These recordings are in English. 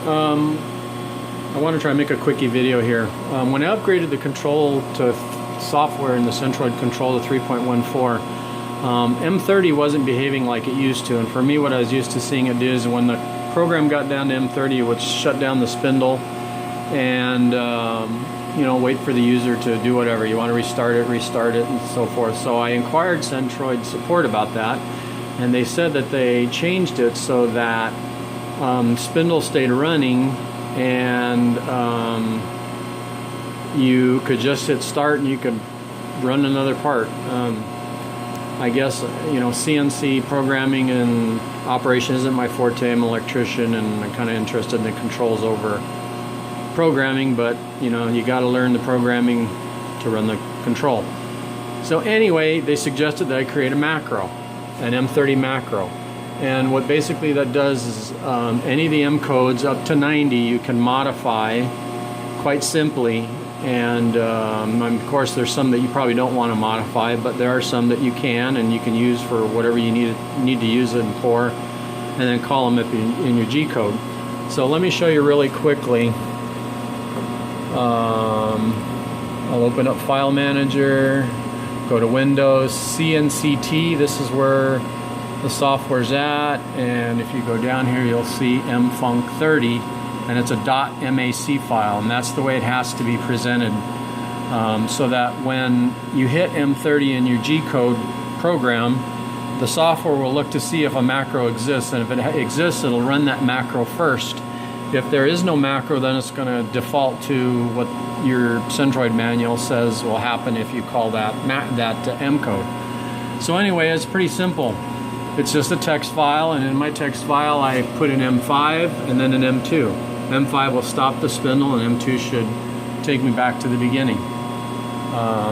I want to try and make a quickie video here. When I upgraded the control to software in the Centroid control to 3.14, M30 wasn't behaving like it used to, and for me what I was used to seeing it do is when the program got down to M30 it would shut down the spindle and you know, wait for the user to do whatever. You want to restart it and so forth. So I inquired Centroid support about that, and they said that they changed it so that spindle stayed running and you could just hit start and you could run another part. I guess, you know, CNC programming and operation isn't my forte. I'm an electrician and I'm kind of interested in the controls over programming, but you know, you got to learn the programming to run the control. So anyway, they suggested that I create a macro, an M30 macro. And what basically that does is any of the M codes up to 90 you can modify quite simply. And of course there's some that you probably don't want to modify, but there are some that you can, and you can use for whatever you need to use it for, and then call them up in your G code. So let me show you really quickly. I'll open up File Manager, go to Windows, CNCT, this is where the software's at, and if you go down here you'll see M30, and it's a .mac file, and that's the way it has to be presented, so that when you hit M30 in your G code program, the software will look to see if a macro exists, and if it exists it'll run that macro first. If there is no macro, then it's going to default to what your Centroid manual says will happen if you call that M code. So anyway, it's pretty simple. It's just a text file, and in my text file I put an M5 and then an M2. M5 will stop the spindle, and M2 should take me back to the beginning.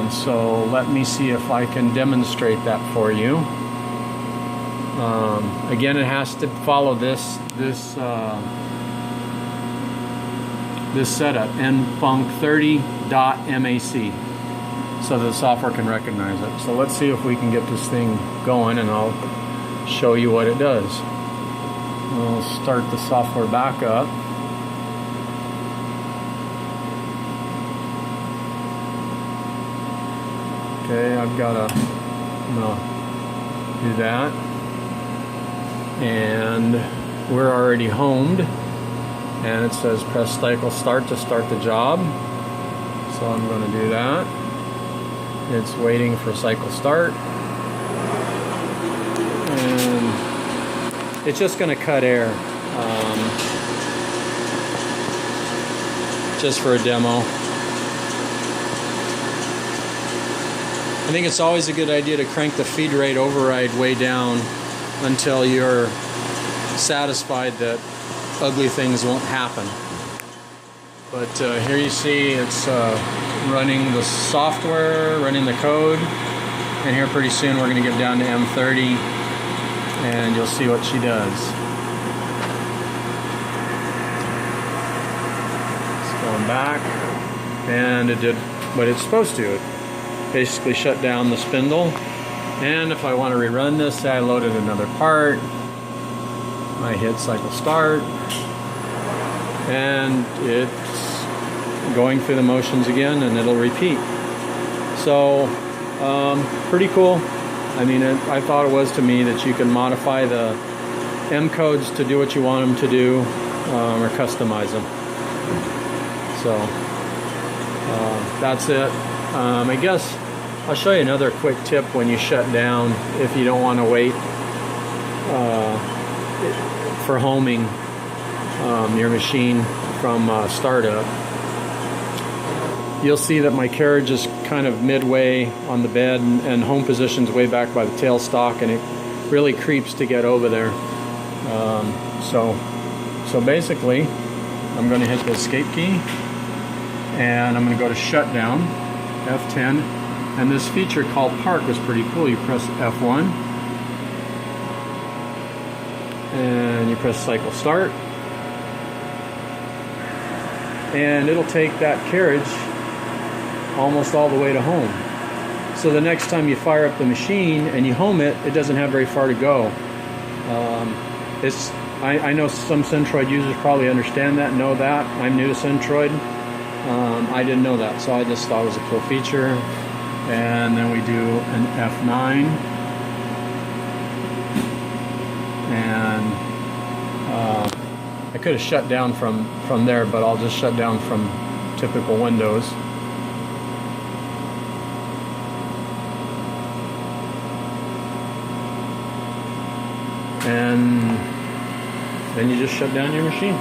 So let me see if I can demonstrate that for you. Again, it has to follow this setup, M30.mac, so the software can recognize it. So let's see if we can get this thing going, and I'll show you what it does. We'll start the software back up. Okay, I'm gonna do that, and we're already homed, and it says press cycle start to start the job, so I'm going to do that. It's waiting for cycle start, and it's just going to cut air just for a demo. I think it's always a good idea to crank the feed rate override way down until you're satisfied that ugly things won't happen. But here you see it's running the software, running the code, and here pretty soon we're going to get down to M30 and you'll see what she does. It's going back, and it did what it's supposed to. It basically shut down the spindle, and if I want to rerun this, say I loaded another part, I hit cycle start, and it's going through the motions again, and it'll repeat. So pretty cool. I mean, I thought it was to me that you can modify the M codes to do what you want them to do, or customize them. So that's it. I guess I'll show you another quick tip when you shut down, if you don't want to wait for homing your machine from startup. You'll see that my carriage is kind of midway on the bed, and home position's way back by the tailstock, and it really creeps to get over there. So basically, I'm going to hit the escape key, and I'm going to go to shutdown, F10, and this feature called Park is pretty cool. You press F1, and you press cycle start, and it'll take that carriage almost all the way to home. So the next time you fire up the machine and you home it, it doesn't have very far to go. It's I know some Centroid users probably understand that, know that. I'm new to Centroid. I didn't know that, so I just thought it was a cool feature. And then we do an F9. And I could have shut down from there, but I'll just shut down from typical Windows. And then you just shut down your machine.